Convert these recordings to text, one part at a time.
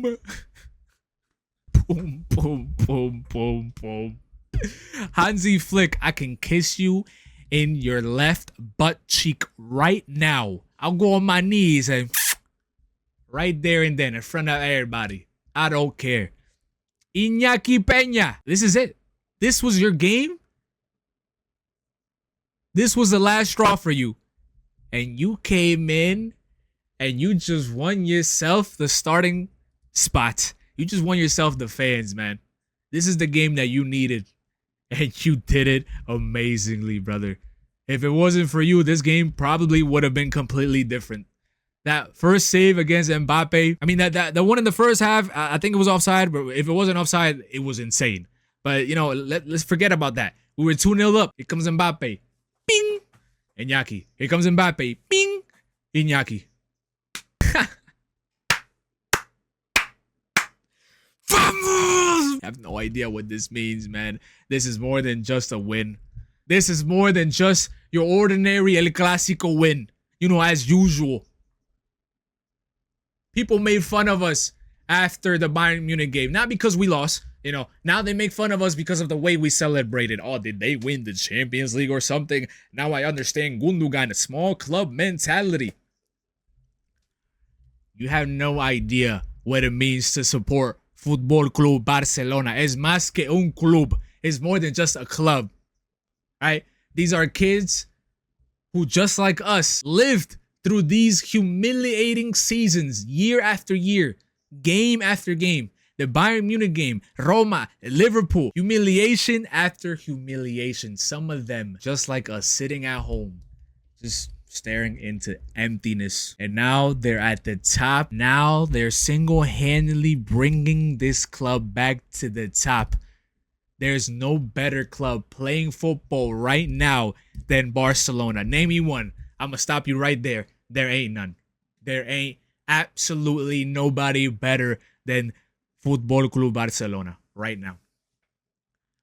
boom. Boom, boom, boom, boom, boom. Hansi Flick, I can kiss you in your left butt cheek right now. I'll go on my knees and right there and then in front of everybody. I don't care. Iñaki Peña. This is it. This was your game. This was the last straw for you. And you came in and you just won yourself the starting spot. You just won yourself the fans, man. This is the game that you needed. And you did it amazingly, brother. If it wasn't for you, this game probably would have been completely different. That first save against Mbappe, I mean, the one in the first half, I think it was offside, but if it wasn't offside, it was insane. But, you know, let's forget about that. We were 2-0 up. Here comes Mbappe. Bing! Iñaki. Here comes Mbappe. Bing! Iñaki. Vamos! I have no idea what this means, man. This is more than just a win. This is more than just your ordinary El Clásico win. You know, as usual. People made fun of us after the Bayern Munich game. Not because we lost. You know, now they make fun of us because of the way we celebrated. Oh, did they win the Champions League or something? Now I understand Gundogan, a small club mentality. You have no idea what it means to support Football Club Barcelona. Es más que un club. It's more than just a club. Right? These are kids who, just like us, lived through these humiliating seasons year after year, game after game. The Bayern Munich game, Roma, Liverpool, humiliation after humiliation. Some of them, just like us, sitting at home, just staring into emptiness. And now they're at the top. Now they're single-handedly bringing this club back to the top. There's no better club playing football right now than Barcelona. Name me one. I'm going to stop you right there. There ain't none. There ain't absolutely nobody better than Football Club Barcelona right now.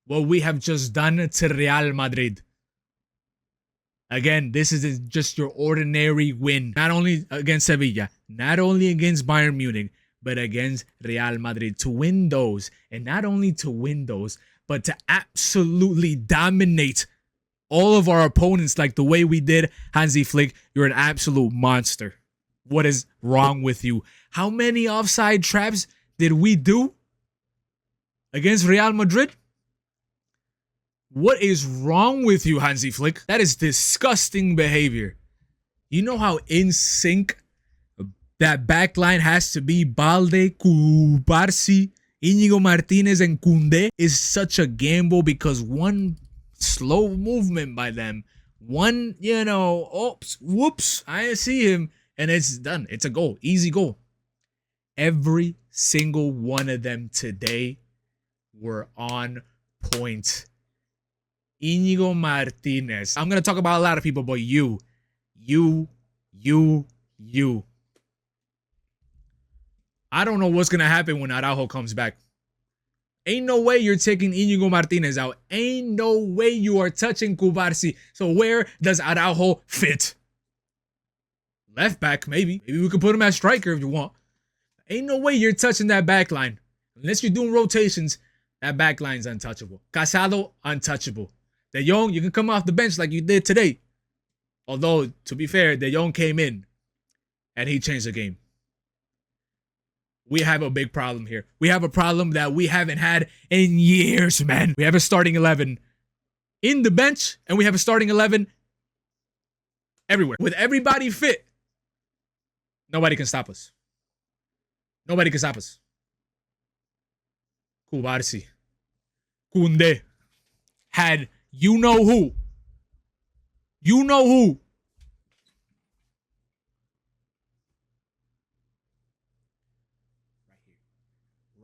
What we have just done to Real Madrid. Again, this isn't just your ordinary win. Not only against Sevilla, not only against Bayern Munich, but against Real Madrid. To win those, and not only to win those, but to absolutely dominate all of our opponents like the way we did. Hansi Flick, you're an absolute monster. What is wrong with you? How many offside traps did we do against Real Madrid? What is wrong with you, Hansi Flick? That is disgusting behavior. You know how in sync that back line has to be? Balde, Cubarsí, Íñigo Martínez, and Koundé is such a gamble because one slow movement by them, one, you know, oops, whoops, I see him, and it's done. It's a goal, easy goal. Every single one of them today were on point. Íñigo Martínez. I'm going to talk about a lot of people, but you. I don't know what's going to happen when Araujo comes back. Ain't no way you're taking Íñigo Martínez out. Ain't no way you are touching Cubarsí. So where does Araujo fit? Left back, maybe. Maybe we could put him as striker if you want. Ain't no way you're touching that back line. Unless you're doing rotations, that back line's untouchable. Casado, untouchable. De Jong, you can come off the bench like you did today. Although, to be fair, De Jong came in and he changed the game. We have a big problem here. We have a problem that we haven't had in years, man. We have a starting 11 in the bench, and we have a starting 11 everywhere. With everybody fit, nobody can stop us. Nobody can stop us. Cubarsí, Koundé had you know who. You know who.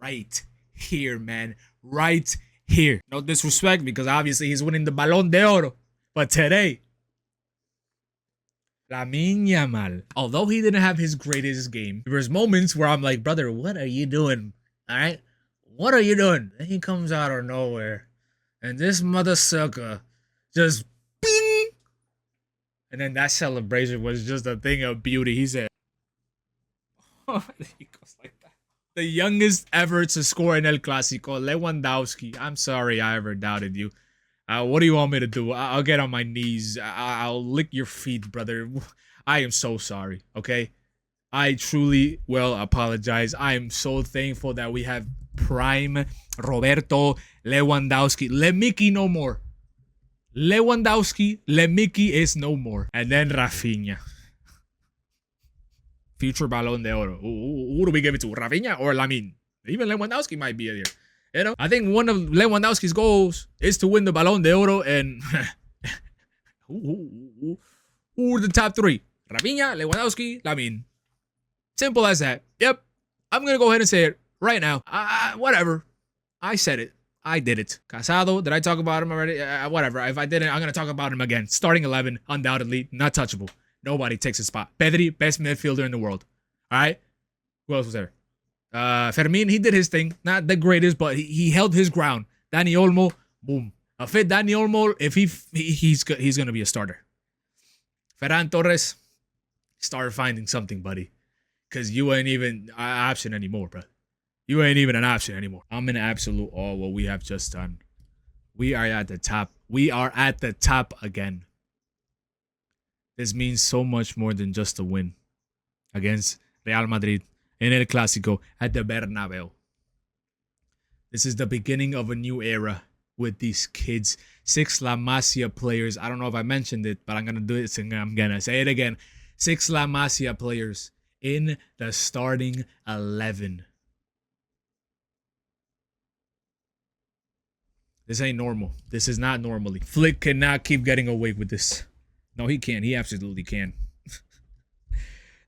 Right here, man. Right here. No disrespect because obviously he's winning the Balón de Oro. But today, Lamine Yamal, although he didn't have his greatest game, there was moments where I'm like, brother, what are you doing? All right? What are you doing? Then he comes out of nowhere. And this mother sucker just bing. And then that celebration was just a thing of beauty. He said, oh, he goes like that. The youngest ever to score in El Clasico, Lewandowski. I'm sorry I ever doubted you. What do you want me to do? I'll get on my knees. I'll lick your feet, brother. I am so sorry, okay? I truly will apologize. I am so thankful that we have prime Roberto Lewandowski. Le Mickey no more. Lewandowski, Le Mickey is no more. And then Rafinha. Future Ballon d'Oro. Who do we give it to? Rafinha or Lamine? Even Lewandowski might be there. You know, I think one of Lewandowski's goals is to win the Ballon d'Oro. And who are the top three? Rafinha, Lewandowski, Lamine. Simple as that. Yep. I'm going to go ahead and say it right now. Whatever. I said it. I did it. Casado, did I talk about him already? Whatever. If I didn't, I'm going to talk about him again. Starting 11, undoubtedly, not touchable. Nobody takes his spot. Pedri, best midfielder in the world. All right? Who else was there? Fermin, he did his thing. Not the greatest, but he held his ground. Dani Olmo, boom. A fit Dani Olmo, if he's going to be a starter. Ferran Torres, start finding something, buddy. Because you ain't even an option anymore, bro. You ain't even an option anymore. I'm in absolute awe what we have just done. We are at the top. We are at the top again. This means so much more than just a win against Real Madrid in El Clásico at the Bernabeu. This is the beginning of a new era with these kids. 6 La Masia players. I don't know if I mentioned it, but I'm going to do it and I'm going to say it again. 6 La Masia players in the starting 11. This ain't normal. This is not normally. Flick cannot keep getting away with this. No, he can. He absolutely can.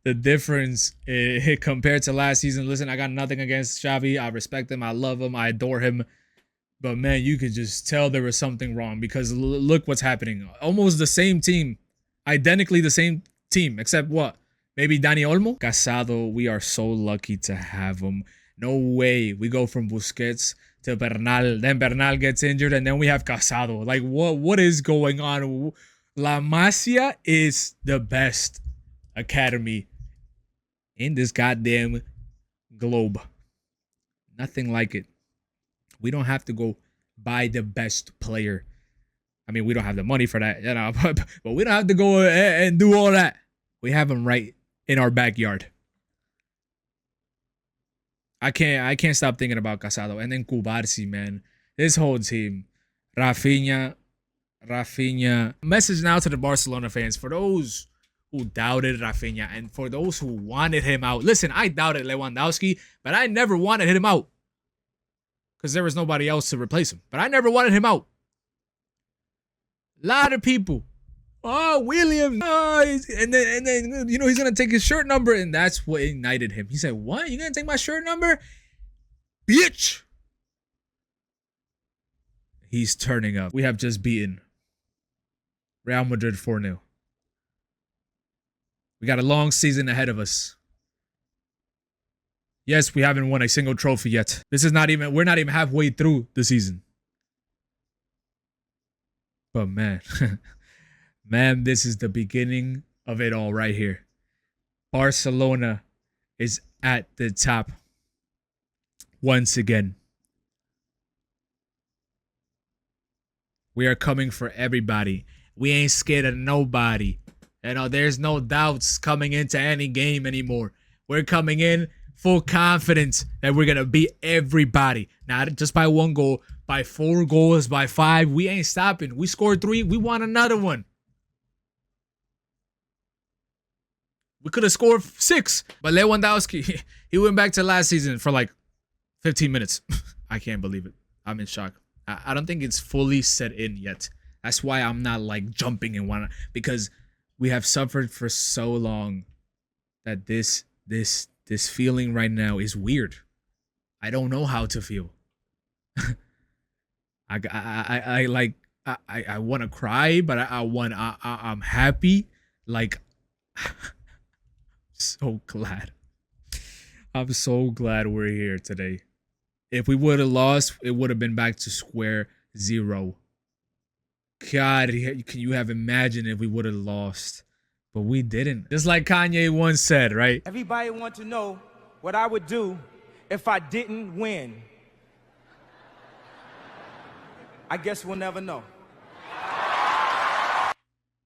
The difference compared to last season. Listen, I got nothing against Xavi. I respect him. I love him. I adore him. But, man, you could just tell there was something wrong because look what's happening. Almost the same team. Identically the same team. Except what? Maybe Dani Olmo? Casado, we are so lucky to have him. No way. We go from Busquets to Bernal. Then Bernal gets injured, and then we have Casado. Like, what is going on? La Masia is the best academy in this goddamn globe. Nothing like it. We don't have to go buy the best player. I mean, we don't have the money for that, you know, but we don't have to go and do all that. We have him right in our backyard. I can't stop thinking about Casado. And then Cubarsi, man. This whole team. Rafinha. Message now to the Barcelona fans. For those who doubted Rafinha and for those who wanted him out. Listen, I doubted Lewandowski, but I never wanted him out. Because there was nobody else to replace him. But I never wanted him out. A lot of people. Oh, William. Oh, and then you know, he's going to take his shirt number. And that's what ignited him. He said, what? You going to take my shirt number? Bitch. He's turning up. We have just beaten Real Madrid 4-0. We got a long season ahead of us. Yes, we haven't won a single trophy yet. We're not even halfway through the season. But man, man, this is the beginning of it all right here. Barcelona is at the top once again. We are coming for everybody. We ain't scared of nobody. You know, there's no doubts coming into any game anymore. We're coming in full confidence that we're going to beat everybody. Not just by 1 goal, by 4 goals, by 5. We ain't stopping. We scored 3. We want another one. We could have scored 6. But Lewandowski, he went back to last season for like 15 minutes. I can't believe it. I'm in shock. I don't think it's fully set in yet. That's why I'm not like jumping and wanna, because we have suffered for so long that this feeling right now is weird. I don't know how to feel. I want to cry, but I'm happy. Like, so glad. I'm so glad we're here today. If we would have lost, it would have been back to square 0. God, can you have imagined if we would have lost? But we didn't. Just like Kanye once said, right? Everybody want to know what I would do if I didn't win? I guess we'll never know.